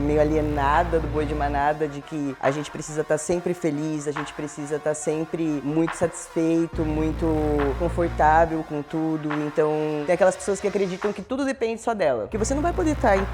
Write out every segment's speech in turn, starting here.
meio alienada do boi de manada, de que a gente precisa estar sempre feliz, a gente precisa estar sempre muito satisfeito, muito confortável com tudo. Então, tem aquelas pessoas que acreditam que tudo depende só dela. Que você não vai poder estar em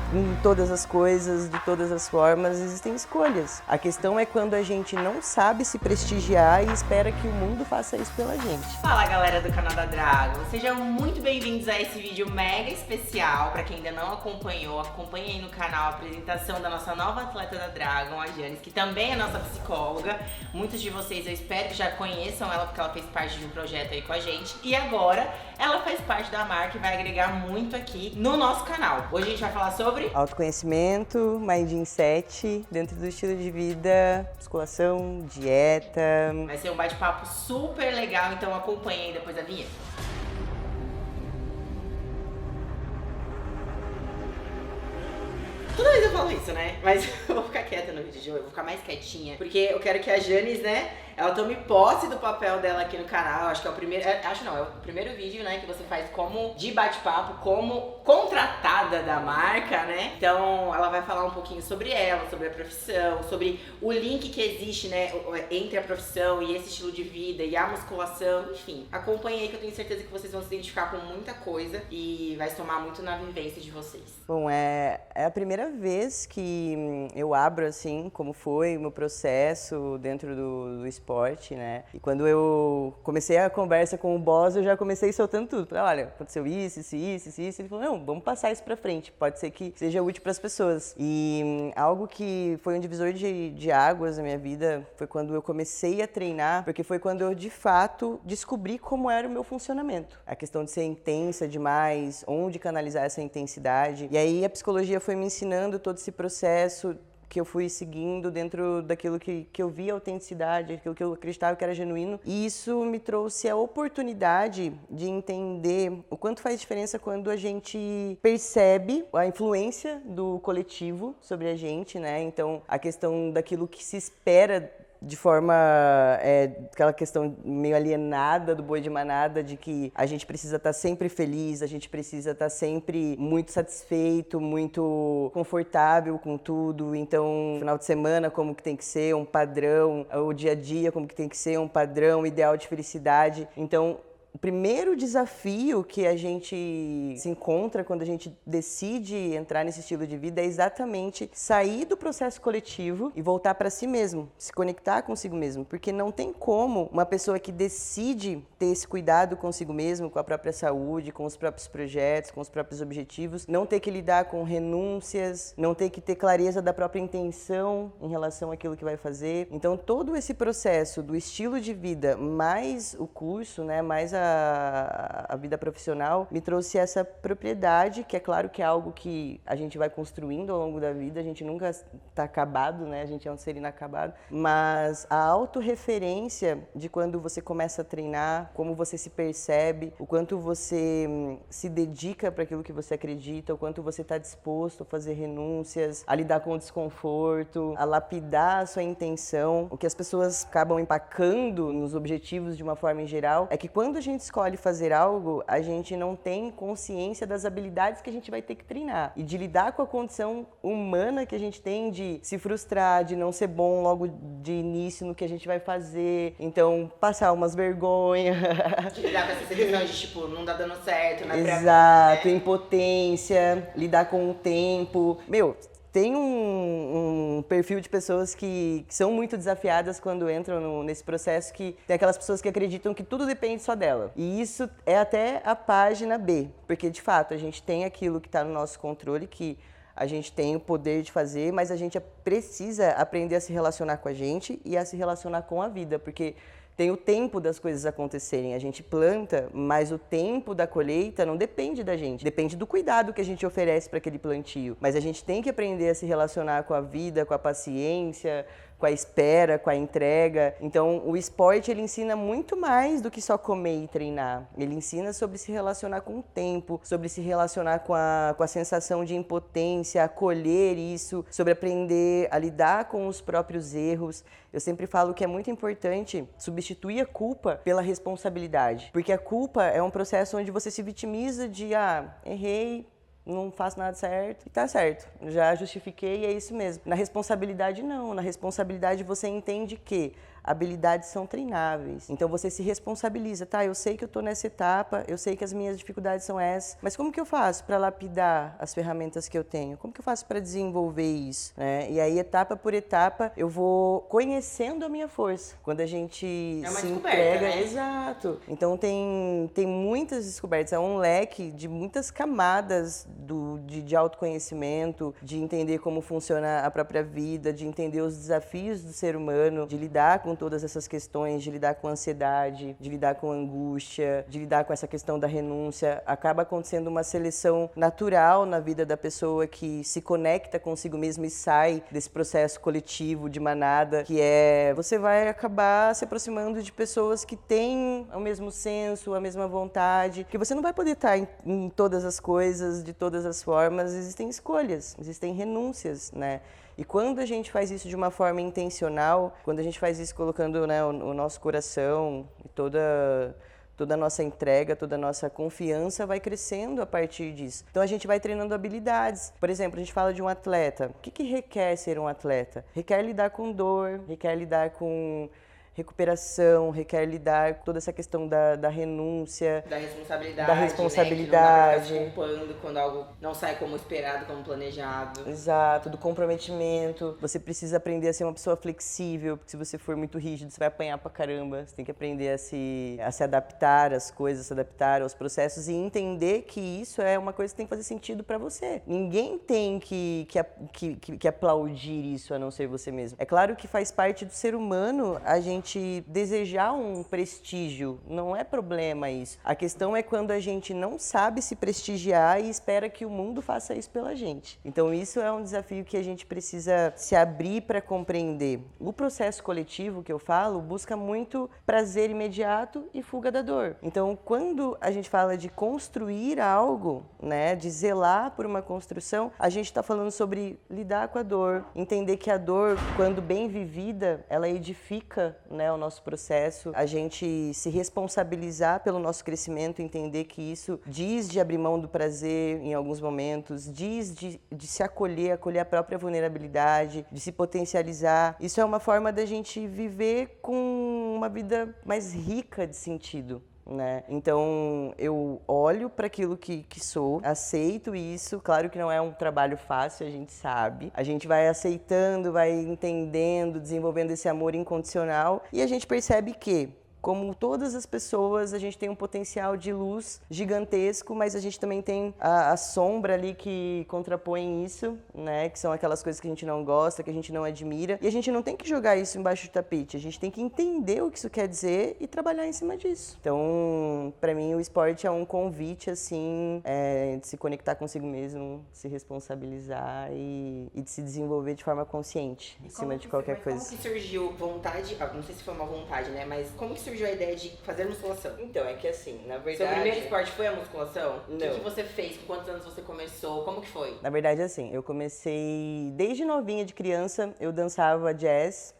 todas as coisas, de todas as formas, existem escolhas. A questão é quando a gente não sabe se prestigiar e espera que o mundo faça isso pela gente. Fala, galera do canal da Dragon, sejam muito bem-vindos a esse vídeo mega especial. Pra quem ainda não acompanhou, acompanhe aí no canal a apresentação da nossa nova atleta da Dragon, a Janis, que também é nossa psicóloga. Muitos de vocês eu espero que já conheçam ela, porque ela fez parte de um projeto aí com a gente. E agora ela faz parte da marca e vai agregar muito aqui no nosso canal. Hoje a gente vai falar sobre autoconhecimento, mindset, dentro do estilo de vida, musculação, dieta. Vai ser um bate-papo super legal, então acompanhe aí depois da vinheta. Toda vez eu falo isso, né? Mas eu vou ficar quieta no vídeo de hoje, eu vou ficar mais quietinha. Porque eu quero que a Janis, né, ela tome posse do papel dela aqui no canal. Acho que é o primeiro, é o primeiro vídeo, né, que você faz como de bate-papo, como contratada da marca, né? Então ela vai falar um pouquinho sobre ela, sobre a profissão, sobre o link que existe, né, entre a profissão e esse estilo de vida e a musculação, enfim. Acompanhe aí que eu tenho certeza que vocês vão se identificar com muita coisa e vai somar muito na vivência de vocês. Bom, é a primeira vez que eu abro, assim, como foi o meu processo dentro do esporte, né? E quando eu comecei a conversa com o boss, eu já comecei soltando tudo. Falei, olha, aconteceu isso. Ele falou, não, vamos passar isso pra frente, pode ser que seja útil pras pessoas. E algo que foi um divisor de águas na minha vida foi quando eu comecei a treinar, porque foi quando eu, de fato, descobri como era o meu funcionamento. A questão de ser intensa demais, onde canalizar essa intensidade. E aí a psicologia foi me ensinando todo esse processo que eu fui seguindo dentro daquilo que eu via autenticidade, aquilo que eu acreditava que era genuíno. E isso me trouxe a oportunidade de entender o quanto faz diferença quando a gente percebe a influência do coletivo sobre a gente, né? Então, a questão daquilo que se espera de forma, aquela questão meio alienada do boi de manada, de que a gente precisa estar sempre feliz, a gente precisa estar sempre muito satisfeito, muito confortável com tudo. Então, final de semana como que tem que ser, um padrão, o dia a dia como que tem que ser, um padrão ideal de felicidade. Então, o primeiro desafio que a gente se encontra quando a gente decide entrar nesse estilo de vida é exatamente sair do processo coletivo e voltar para si mesmo, se conectar consigo mesmo, porque não tem como uma pessoa que decide ter esse cuidado consigo mesmo, com a própria saúde, com os próprios projetos, com os próprios objetivos, não ter que lidar com renúncias, não ter que ter clareza da própria intenção em relação àquilo que vai fazer. Então, todo esse processo do estilo de vida mais o curso, né, mais a vida profissional, me trouxe essa propriedade, que é claro que é algo que a gente vai construindo ao longo da vida, a gente nunca está acabado, né? A gente é um ser inacabado, mas a autorreferência de quando você começa a treinar, como você se percebe, o quanto você se dedica para aquilo que você acredita, o quanto você está disposto a fazer renúncias, a lidar com o desconforto, a lapidar a sua intenção. O que as pessoas acabam empacando nos objetivos de uma forma em geral é que quando a gente escolhe fazer algo, a gente não tem consciência das habilidades que a gente vai ter que treinar e de lidar com a condição humana que a gente tem de se frustrar, de não ser bom logo de início no que a gente vai fazer, então passar umas vergonhas. De lidar com essa questão de tipo, não tá dando certo, né? Exato, impotência, lidar com o tempo. Tem um perfil de pessoas que são muito desafiadas quando entram nesse processo, que tem aquelas pessoas que acreditam que tudo depende só dela. E isso é até a página B, porque de fato a gente tem aquilo que está no nosso controle, que a gente tem o poder de fazer, mas a gente precisa aprender a se relacionar com a gente e a se relacionar com a vida, porque tem o tempo das coisas acontecerem. A gente planta, mas o tempo da colheita não depende da gente. Depende do cuidado que a gente oferece para aquele plantio. Mas a gente tem que aprender a se relacionar com a vida, com a paciência, com a espera, com a entrega. Então, o esporte, ele ensina muito mais do que só comer e treinar. Ele ensina sobre se relacionar com o tempo, sobre se relacionar com a sensação de impotência, acolher isso, sobre aprender a lidar com os próprios erros. Eu sempre falo que é muito importante substituir a culpa pela responsabilidade. Porque a culpa é um processo onde você se vitimiza de, errei, não faço nada certo e tá certo. Já justifiquei e é isso mesmo. Na responsabilidade, não. Na responsabilidade, você entende que habilidades são treináveis. Então você se responsabiliza, tá? Eu sei que eu tô nessa etapa, eu sei que as minhas dificuldades são essas, mas como que eu faço para lapidar as ferramentas que eu tenho? Como que eu faço para desenvolver isso? Né? E aí, etapa por etapa, eu vou conhecendo a minha força. Quando a gente se entrega, né? Exato. Então tem muitas descobertas, é um leque de muitas camadas de autoconhecimento, de entender como funciona a própria vida, de entender os desafios do ser humano, de lidar com todas essas questões, de lidar com ansiedade, de lidar com angústia, de lidar com essa questão da renúncia. Acaba acontecendo uma seleção natural na vida da pessoa que se conecta consigo mesmo e sai desse processo coletivo de manada, que é você vai acabar se aproximando de pessoas que têm o mesmo senso, a mesma vontade, que você não vai poder estar em todas as coisas, de todas as formas, existem escolhas, existem renúncias, né? E quando a gente faz isso de uma forma intencional, quando a gente faz isso colocando, né, o nosso coração e toda a nossa entrega, toda a nossa confiança vai crescendo a partir disso. Então a gente vai treinando habilidades. Por exemplo, a gente fala de um atleta. O que requer ser um atleta? Requer lidar com dor, requer lidar com recuperação, requer lidar com toda essa questão da renúncia, da responsabilidade, da responsabilidade. Né? Que não dá pra ficar se culpando quando algo não sai como esperado, como planejado. Exato, do comprometimento. Você precisa aprender a ser uma pessoa flexível, porque se você for muito rígido, você vai apanhar pra caramba. Você tem que aprender a se adaptar às coisas, se adaptar aos processos e entender que isso é uma coisa que tem que fazer sentido pra você. Ninguém tem que aplaudir isso a não ser você mesmo. É claro que faz parte do ser humano a gente desejar um prestígio, não é problema isso. A questão é quando a gente não sabe se prestigiar e espera que o mundo faça isso pela gente. Então isso é um desafio que a gente precisa se abrir para compreender. O processo coletivo que eu falo busca muito prazer imediato e fuga da dor. Então quando a gente fala de construir algo, né, de zelar por uma construção, a gente está falando sobre lidar com a dor, entender que a dor, quando bem vivida, ela edifica, né, o nosso processo, a gente se responsabilizar pelo nosso crescimento, entender que isso diz de abrir mão do prazer em alguns momentos, diz de se acolher a própria vulnerabilidade, de se potencializar. Isso é uma forma da gente viver com uma vida mais rica de sentido. Né? Então eu olho para aquilo que sou, aceito isso, claro que não é um trabalho fácil, a gente sabe, a gente vai aceitando, vai entendendo, desenvolvendo esse amor incondicional e a gente percebe que, como todas as pessoas, a gente tem um potencial de luz gigantesco, mas a gente também tem a sombra ali que contrapõe isso, né? Que são aquelas coisas que a gente não gosta, que a gente não admira. E a gente não tem que jogar isso embaixo do tapete, a gente tem que entender o que isso quer dizer e trabalhar em cima disso. Então, para mim, o esporte é um convite, assim, de se conectar consigo mesmo, se responsabilizar e de se desenvolver de forma consciente, em cima de qualquer coisa. Como que surgiu vontade, não sei se foi uma vontade, né? Mas como que surgiu a ideia de fazer musculação? Então, é que assim, na verdade... Seu primeiro esporte foi a musculação? Não. O que você fez? Com quantos anos você começou? Como que foi? Na verdade, assim, eu comecei desde novinha, de criança, eu dançava jazz,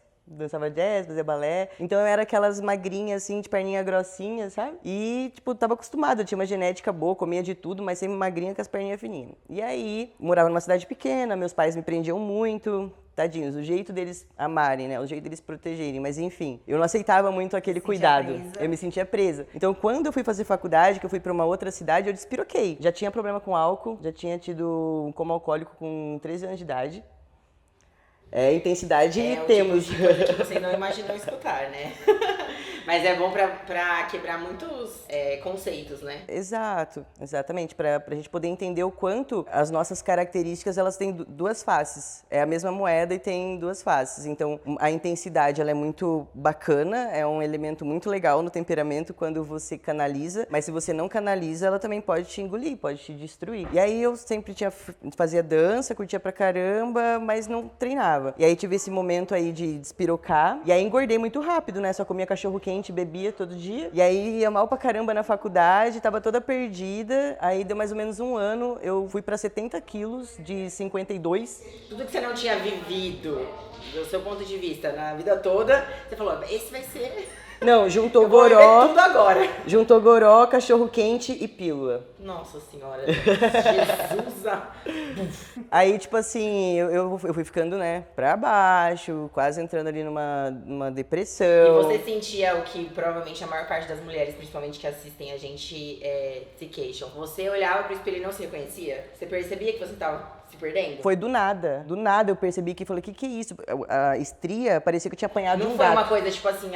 fazia balé. Então eu era aquelas magrinhas, assim, de perninha grossinha, sabe? E, tipo, tava acostumada, eu tinha uma genética boa, comia de tudo, mas sempre magrinha com as perninhas fininhas. E aí, morava numa cidade pequena, meus pais me prendiam muito. Tadinhos, o jeito deles amarem, né? O jeito deles protegerem, mas enfim, eu não aceitava muito aquele cuidado. Eu me sentia presa. Então, quando eu fui fazer faculdade, que eu fui pra uma outra cidade, eu despiroquei. Já tinha problema com álcool, já tinha tido um coma alcoólico com 13 anos de idade. Intensidade temos. Tipo de coisa que vocês não imaginam escutar, né? Mas é bom pra quebrar muitos conceitos, né? Exato, exatamente. Pra gente poder entender o quanto as nossas características, elas têm duas faces. É a mesma moeda e tem duas faces. Então, a intensidade, ela é muito bacana, é um elemento muito legal no temperamento quando você canaliza, mas se você não canaliza, ela também pode te engolir, pode te destruir. E aí eu sempre fazia dança, curtia pra caramba, mas não treinava. E aí tive esse momento aí de despirocar, e aí engordei muito rápido, né? Só comia cachorro quente, bebia todo dia. E aí ia mal pra caramba na faculdade, tava toda perdida. Aí deu mais ou menos um ano, eu fui pra 70 quilos de 52. Tudo que você não tinha vivido, do seu ponto de vista, na vida toda, você falou, esse vai ser... Não, juntou Eu vou viver goró, tudo agora. juntou goró, cachorro quente e pílula. Nossa senhora. Jesus. Aí, tipo assim, eu fui ficando, né, pra baixo, quase entrando ali numa depressão. E você sentia o que provavelmente a maior parte das mulheres, principalmente que assistem a gente, se queixam. Você olhava pro espelho e não se reconhecia? Você percebia que você tava se perdendo? Foi do nada eu percebi que falei, que é isso? A estria parecia que eu tinha apanhado Não um foi gato. uma coisa tipo assim,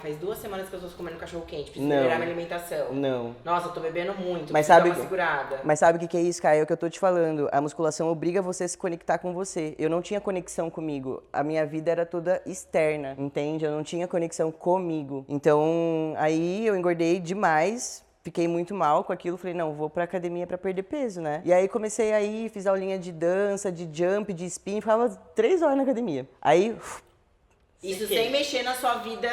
faz 2 semanas que eu tô comendo cachorro quente, preciso melhorar minha alimentação. Não. Nossa, eu tô bebendo muito, Mas preciso sabe, dar uma segurada. mas sabe o que é isso, Caio? É o que eu tô te falando. A musculação obriga você a se conectar com você. Eu não tinha conexão comigo. A minha vida era toda externa, entende? Eu não tinha conexão comigo. Então, aí eu engordei demais. Fiquei muito mal com aquilo, falei, não, vou pra academia pra perder peso, né? E aí comecei aí, fiz aulinha de dança, de jump, de spin, ficava 3 horas na academia. Aí... Isso sem mexer na sua vida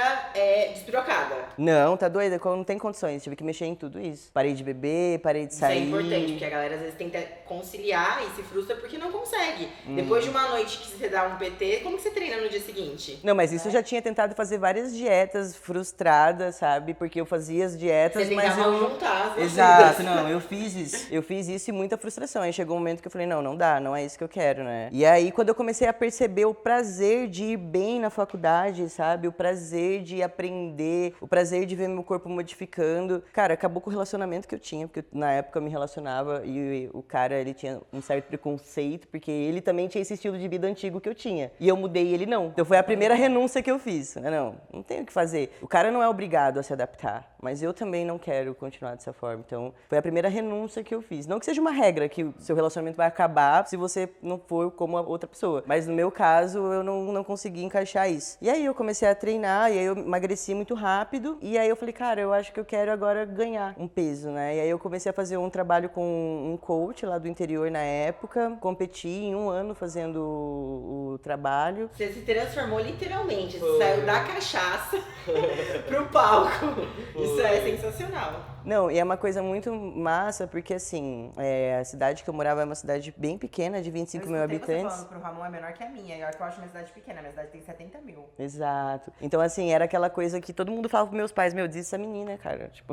despirocada. Não, tá doida? Não tem condições, tive que mexer em tudo isso. Parei de beber, parei de sair. Isso é importante, porque a galera às vezes tenta conciliar e se frustra porque não consegue. Depois de uma noite que você dá um PT, como que você treina no dia seguinte? Não, mas isso eu já tinha tentado fazer várias dietas frustradas, sabe? Porque eu fazia as dietas, Você mas tentava eu... juntar as duas Exato, vidas. não, eu fiz isso. Eu fiz isso e muita frustração. Aí chegou um momento que eu falei, não dá, não é isso que eu quero, né? E aí, quando eu comecei a perceber o prazer de ir bem na faculdade, sabe? O prazer de aprender, o prazer de ver meu corpo modificando. Cara, acabou com o relacionamento que eu tinha, porque na época eu me relacionava e o cara, ele tinha um certo preconceito, porque ele também tinha esse estilo de vida antigo que eu tinha. E eu mudei e ele não. Então foi a primeira renúncia que eu fiz. Não tenho o que fazer. O cara não é obrigado a se adaptar, mas eu também não quero continuar dessa forma. Então foi a primeira renúncia que eu fiz. Não que seja uma regra que o seu relacionamento vai acabar se você não for como a outra pessoa. Mas no meu caso, eu não consegui encaixar isso. E aí eu comecei a treinar, e aí eu emagreci muito rápido. E aí eu falei, cara, eu acho que eu quero agora ganhar um peso, né? E aí eu comecei a fazer um trabalho com um coach lá do interior na época. Competi em 1 ano fazendo o trabalho. Você se transformou literalmente, você saiu da cachaça pro palco. Isso é sensacional. Não, e é uma coisa muito massa, porque assim, a cidade que eu morava é uma cidade bem pequena, de 25 mil habitantes. Você falando pro Ramon é menor que a minha, e olha que eu acho uma cidade pequena, a minha cidade tem 70 mil. Exato. Então, assim, era aquela coisa que todo mundo falava pros meus pais, meu, diz essa menina, cara. Tipo,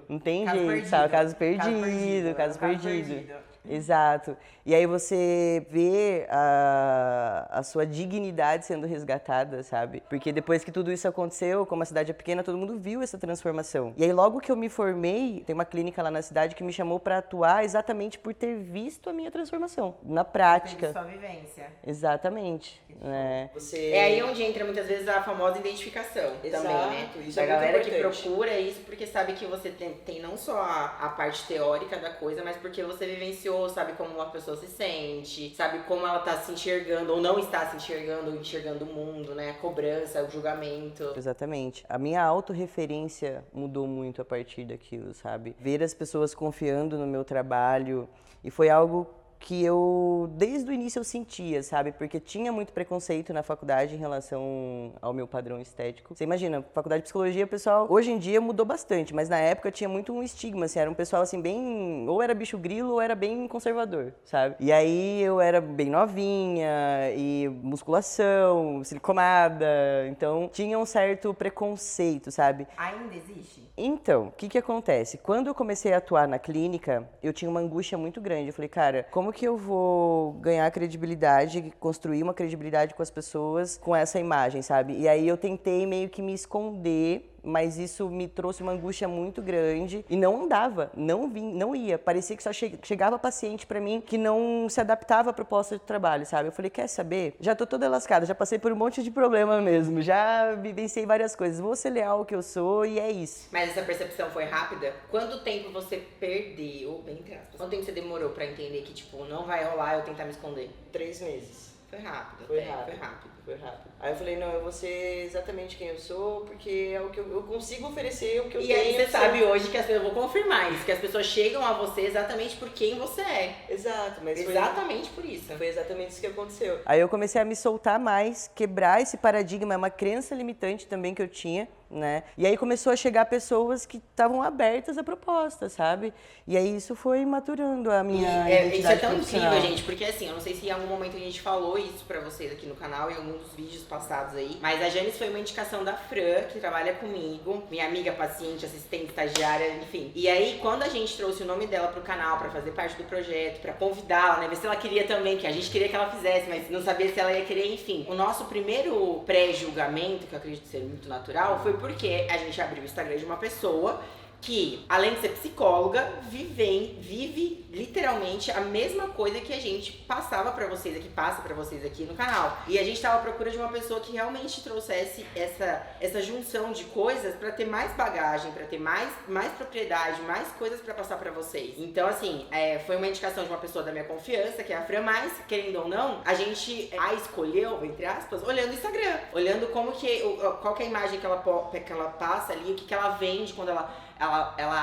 não tem Caso jeito, perdido. sabe? Caso perdido. Caso perdido. Exato. E aí você vê a sua dignidade sendo resgatada, sabe? Porque depois que tudo isso aconteceu, como a cidade é pequena, todo mundo viu essa transformação. E aí logo que eu me formei, tem uma clínica lá na cidade que me chamou pra atuar exatamente por ter visto a minha transformação, na prática. Teve sua vivência. Exatamente. Né? É aí onde entra muitas vezes a famosa identificação. Exato, também, né? isso Da é muito galera que importante. procura isso porque sabe que você tem não só a parte teórica da coisa, mas porque você vivenciou, sabe como uma pessoa se sente, sabe como ela tá se enxergando ou não está se enxergando, ou enxergando o mundo, né? A cobrança, o julgamento. Exatamente. A minha autorreferência mudou muito a partir daquilo, sabe? Ver as pessoas confiando no meu trabalho, e foi algo que eu, desde o início eu sentia, sabe? Porque tinha muito preconceito na faculdade em relação ao meu padrão estético. Você imagina, faculdade de psicologia, o pessoal, hoje em dia mudou bastante, mas na época tinha muito um estigma, assim, era um pessoal assim bem, ou era bicho grilo ou era bem conservador, sabe? E aí eu era bem novinha, e musculação, siliconada, então tinha um certo preconceito, sabe? Ainda existe? Então, o que acontece? Quando eu comecei a atuar na clínica, eu tinha uma angústia muito grande. Eu falei, cara, como que eu vou ganhar credibilidade, construir uma credibilidade com as pessoas com essa imagem, sabe? E aí eu tentei meio que me esconder, mas isso me trouxe uma angústia muito grande e não andava, não ia. Parecia que só chegava paciente pra mim que não se adaptava à proposta de trabalho, sabe? Eu falei, quer saber? Já tô toda lascada, já passei por um monte de problema mesmo, já vivenciei várias coisas. Vou ser leal ao que eu sou e é isso. Mas essa percepção foi rápida? Quanto tempo você perdeu, bem entre aspas, quanto tempo você demorou pra entender que, tipo, não vai rolar eu tentar me esconder? 3 meses. Foi rápido, Foi até, rápido. foi rápido. Foi rápido. Aí eu falei, não, eu vou ser exatamente quem eu sou, porque é o que eu consigo oferecer, o que eu E tenho. aí você sabe hoje que eu vou confirmar isso, que as pessoas chegam a você exatamente por quem você é. Exato, mas Exatamente por isso. foi exatamente isso que aconteceu. Aí eu comecei a me soltar mais, quebrar esse paradigma, é uma crença limitante também que eu tinha, né? E aí começou a chegar pessoas que estavam abertas à proposta, sabe? E aí isso foi maturando a minha identidade isso é tão profissional. incrível, gente, porque assim, eu não sei se em algum momento a gente falou isso pra vocês aqui no canal, em algum dos vídeos passados aí, mas a Janis foi uma indicação da Fran, que trabalha comigo, minha amiga, paciente, assistente, estagiária, enfim. E aí, quando a gente trouxe o nome dela pro canal pra fazer parte do projeto, pra convidá-la, né, ver se ela queria também, que a gente queria que ela fizesse, mas não sabia se ela ia querer, enfim. O nosso primeiro pré-julgamento, que eu acredito ser muito natural, foi porque a gente abriu o Instagram de uma pessoa que, além de ser psicóloga, vive literalmente a mesma coisa que a gente passava pra vocês aqui, passa pra vocês aqui no canal. E a gente tava à procura de uma pessoa que realmente trouxesse essa junção de coisas pra ter mais bagagem, pra ter mais propriedade, mais coisas pra passar pra vocês. Então, assim, foi uma indicação de uma pessoa da minha confiança, que é a Fran, mas, querendo ou não, a gente a escolheu, entre aspas, olhando o Instagram, olhando qual que é a imagem que ela passa ali, o que ela vende quando ela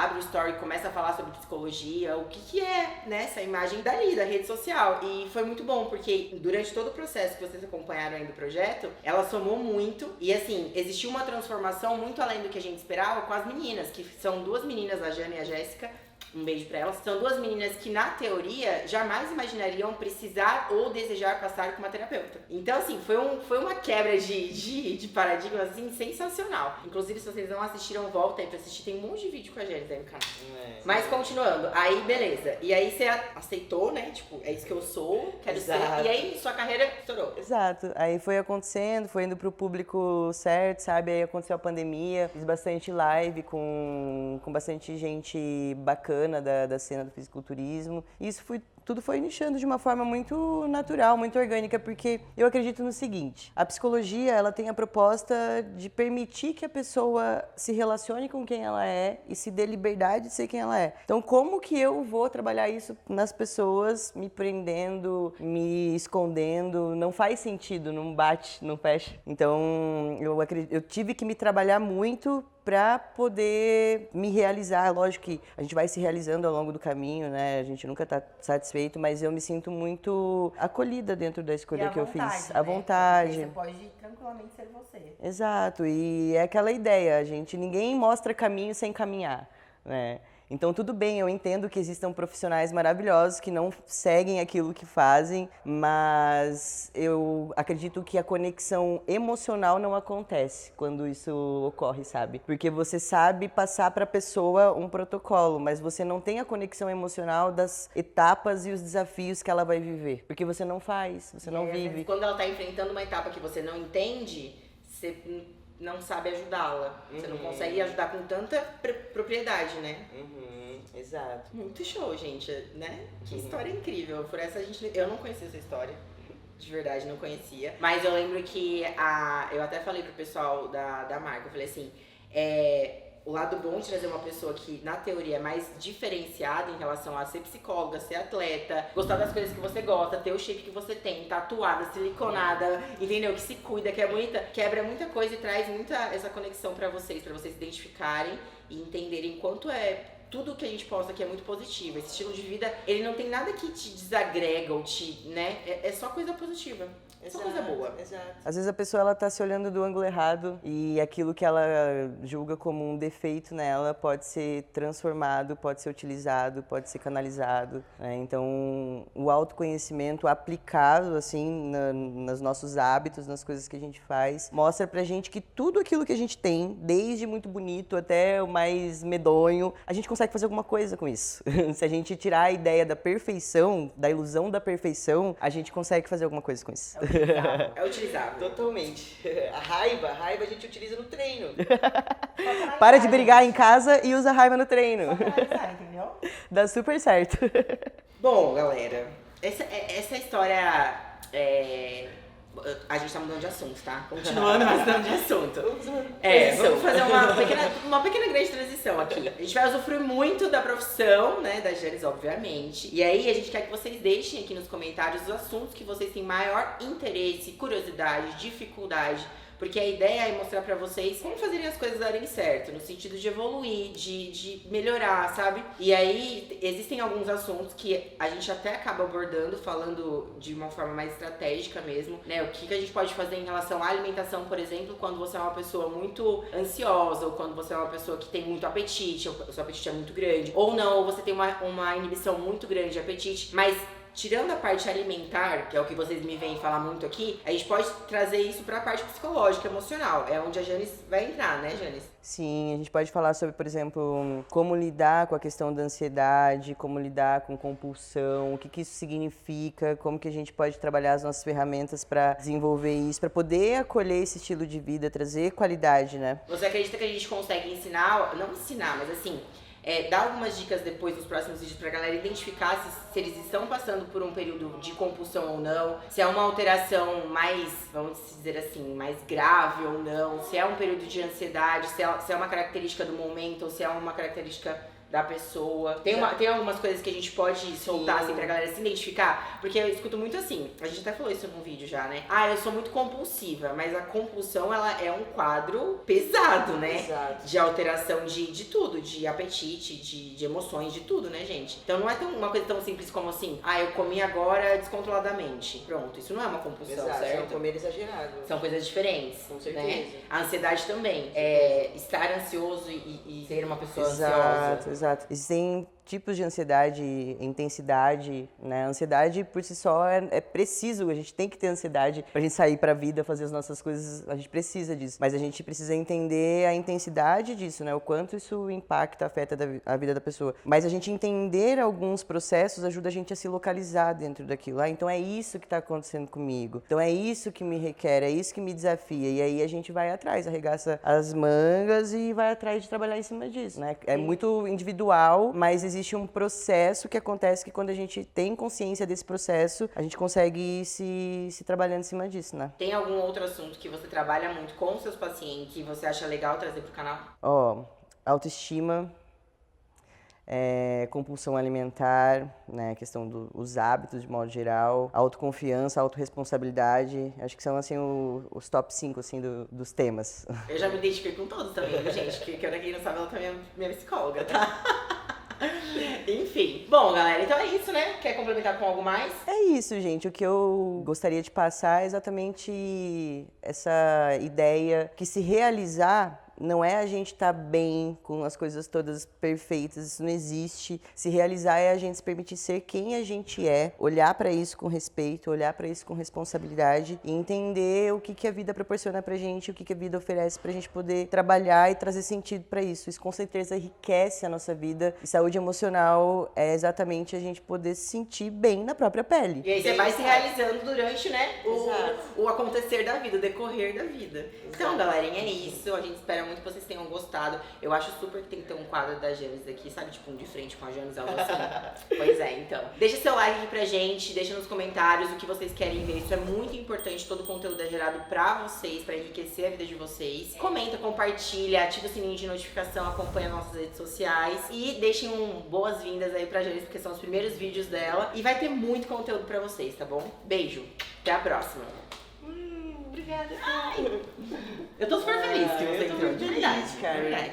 abre o story e começa a falar sobre psicologia, o que é, né, essa imagem dali, da rede social. E foi muito bom, porque durante todo o processo que vocês acompanharam aí do projeto, ela somou muito. E assim, existiu uma transformação muito além do que a gente esperava com as meninas, que são duas meninas, a Jana e a Jéssica. Um beijo pra elas. São duas meninas que, na teoria, jamais imaginariam precisar ou desejar passar com uma terapeuta. Então, assim, foi uma quebra de paradigma, assim, sensacional. Inclusive, se vocês não assistiram, volta aí pra assistir. Tem um monte de vídeo com a Jéssica aí no canal. Mas, continuando. Aí, beleza. E aí, você aceitou, né? Tipo, é isso que eu sou, quero ser. E aí, sua carreira estourou. Exato. Aí foi acontecendo, foi indo pro público certo, sabe? Aí aconteceu a pandemia, fiz bastante live com bastante gente bacana da cena do fisiculturismo. E isso tudo foi nichando de uma forma muito natural, muito orgânica, porque eu acredito no seguinte: a psicologia, ela tem a proposta de permitir que a pessoa se relacione com quem ela é e se dê liberdade de ser quem ela é. Então, como que eu vou trabalhar isso nas pessoas, me prendendo, me escondendo? Não faz sentido, não bate, não fecha. Então, eu tive que me trabalhar muito para poder me realizar. Lógico que a gente vai se realizando ao longo do caminho, né? A gente nunca tá satisfeito, mas eu me sinto muito acolhida dentro da escolha que eu fiz. À vontade. Você pode tranquilamente ser você. Exato, e é aquela ideia, ninguém mostra caminho sem caminhar, né? Então, tudo bem, eu entendo que existam profissionais maravilhosos que não seguem aquilo que fazem, mas eu acredito que a conexão emocional não acontece quando isso ocorre, sabe? Porque você sabe passar para a pessoa um protocolo, mas você não tem a conexão emocional das etapas e os desafios que ela vai viver. Porque você não faz, você não vive. Às vezes, quando ela está enfrentando uma etapa que você não entende, você não sabe ajudá-la. Você não consegue ajudar com tanta propriedade, né? Exato. Muito show, gente, né? Que história incrível. Por essa eu não conhecia essa história. De verdade, não conhecia. Mas eu lembro que eu até falei pro pessoal da marca, eu falei assim, o lado bom de trazer uma pessoa que, na teoria, é mais diferenciada em relação a ser psicóloga, ser atleta, gostar das coisas que você gosta, ter o shape que você tem, tatuada, siliconada, entendeu? Que se cuida, que é bonita, quebra muita coisa e traz muita essa conexão pra vocês se identificarem e entenderem quanto tudo que a gente posta aqui é muito positivo. Esse estilo de vida, ele não tem nada que te desagrega ou né? É só coisa positiva. Só coisa boa. Exato. Às vezes a pessoa ela tá se olhando do ângulo errado e aquilo que ela julga como um defeito nela pode ser transformado, pode ser utilizado, pode ser canalizado, né? Então, o autoconhecimento aplicado assim nos nossos hábitos, nas coisas que a gente faz, mostra pra gente que tudo aquilo que a gente tem, desde muito bonito até o mais medonho, a gente consegue fazer alguma coisa com isso. Se a gente tirar a ideia da perfeição, da ilusão da perfeição, a gente consegue fazer alguma coisa com isso. É utilizável. Totalmente. A raiva a gente utiliza no treino. Para de brigar em casa e usa a raiva no treino. Só pra analisar, entendeu? Dá super certo. Bom, galera, essa história a gente tá mudando de assunto, tá? Continuando, mas mudando de assunto. Vamos fazer uma pequena grande transição aqui. A gente vai usufruir muito da profissão, né, da Janis, obviamente. E aí, a gente quer que vocês deixem aqui nos comentários os assuntos que vocês têm maior interesse, curiosidade, dificuldade Porque a ideia é mostrar pra vocês como fazerem as coisas darem certo, no sentido de evoluir, de melhorar, sabe? E aí, existem alguns assuntos que a gente até acaba abordando, falando de uma forma mais estratégica mesmo, né? O que a gente pode fazer em relação à alimentação, por exemplo, quando você é uma pessoa muito ansiosa, ou quando você é uma pessoa que tem muito apetite, ou o seu apetite é muito grande, ou não, ou você tem uma inibição muito grande de apetite, mas tirando a parte alimentar, que é o que vocês me veem falar muito aqui, a gente pode trazer isso pra parte psicológica, emocional. É onde a Janis vai entrar, né, Janis? Sim, a gente pode falar sobre, por exemplo, como lidar com a questão da ansiedade, como lidar com compulsão, o que isso significa, como que a gente pode trabalhar as nossas ferramentas para desenvolver isso, para poder acolher esse estilo de vida, trazer qualidade, né? Você acredita que a gente consegue ensinar, não ensinar, mas assim, dar algumas dicas depois nos próximos vídeos pra galera identificar se eles estão passando por um período de compulsão ou não, se é uma alteração mais, vamos dizer assim, mais grave ou não, se é um período de ansiedade, se é uma característica do momento ou se é uma característica da pessoa. Tem algumas coisas que a gente pode soltar assim pra galera se identificar, porque eu escuto muito assim, a gente até falou isso num vídeo já, né? Eu sou muito compulsiva, mas a compulsão, ela é um quadro pesado, né? Exato. De alteração de tudo, de apetite, de emoções, de tudo, né, gente? Então não é uma coisa tão simples como assim, eu comi agora descontroladamente. Pronto, isso não é uma compulsão, Exato, certo? é um comer exagerado. São coisas diferentes, Com certeza. né? A ansiedade também. Estar ansioso e ser uma pessoa ansiosa. Exato. Existem tipos de ansiedade, intensidade, né? A ansiedade por si só é preciso, a gente tem que ter ansiedade pra gente sair pra vida, fazer as nossas coisas, a gente precisa disso. Mas a gente precisa entender a intensidade disso, né? O quanto isso impacta, afeta a vida da pessoa. Mas a gente entender alguns processos ajuda a gente a se localizar dentro daquilo. Então é isso que tá acontecendo comigo. Então é isso que me requer, é isso que me desafia. E aí a gente vai atrás, arregaça as mangas e vai atrás de trabalhar em cima disso, né? É muito individual, mas existe um processo que acontece que quando a gente tem consciência desse processo, a gente consegue ir se trabalhando em cima disso, né? Tem algum outro assunto que você trabalha muito com os seus pacientes que você acha legal trazer pro canal? Autoestima, compulsão alimentar, né, questão dos hábitos de modo geral, autoconfiança, autorresponsabilidade, acho que são assim os top 5 assim, dos temas. Eu já me identifiquei com todos também, viu, gente? Que pra quem não sabe, ela também é minha psicóloga, tá? Enfim. Bom, galera, então é isso, né? Quer complementar com algo mais? É isso, gente. O que eu gostaria de passar é exatamente essa ideia que se realizar não é a gente estar bem com as coisas todas perfeitas, isso não existe. Se realizar é a gente se permitir ser quem a gente é, olhar para isso com respeito, olhar para isso com responsabilidade e entender o que a vida proporciona pra gente, o que a vida oferece pra gente poder trabalhar e trazer sentido para isso. Isso com certeza enriquece a nossa vida. E saúde emocional é exatamente a gente poder se sentir bem na própria pele. E aí você vai se realizando durante, né, o acontecer da vida, o decorrer da vida. Então, galerinha, é isso. A gente espera muito que vocês tenham gostado. Eu acho super que tem que ter um quadro da Janis aqui, sabe? Tipo, um de frente com a Janis, algo assim. Pois é, então. Deixa seu like aqui pra gente, deixa nos comentários o que vocês querem ver. Isso é muito importante, todo o conteúdo é gerado pra vocês, pra enriquecer a vida de vocês. Comenta, compartilha, ativa o sininho de notificação, acompanha nossas redes sociais e deixem boas-vindas aí pra Janis, porque são os primeiros vídeos dela. E vai ter muito conteúdo pra vocês, tá bom? Beijo, até a próxima. Obrigada. Eu tô super feliz que você entrou, de verdade, cara.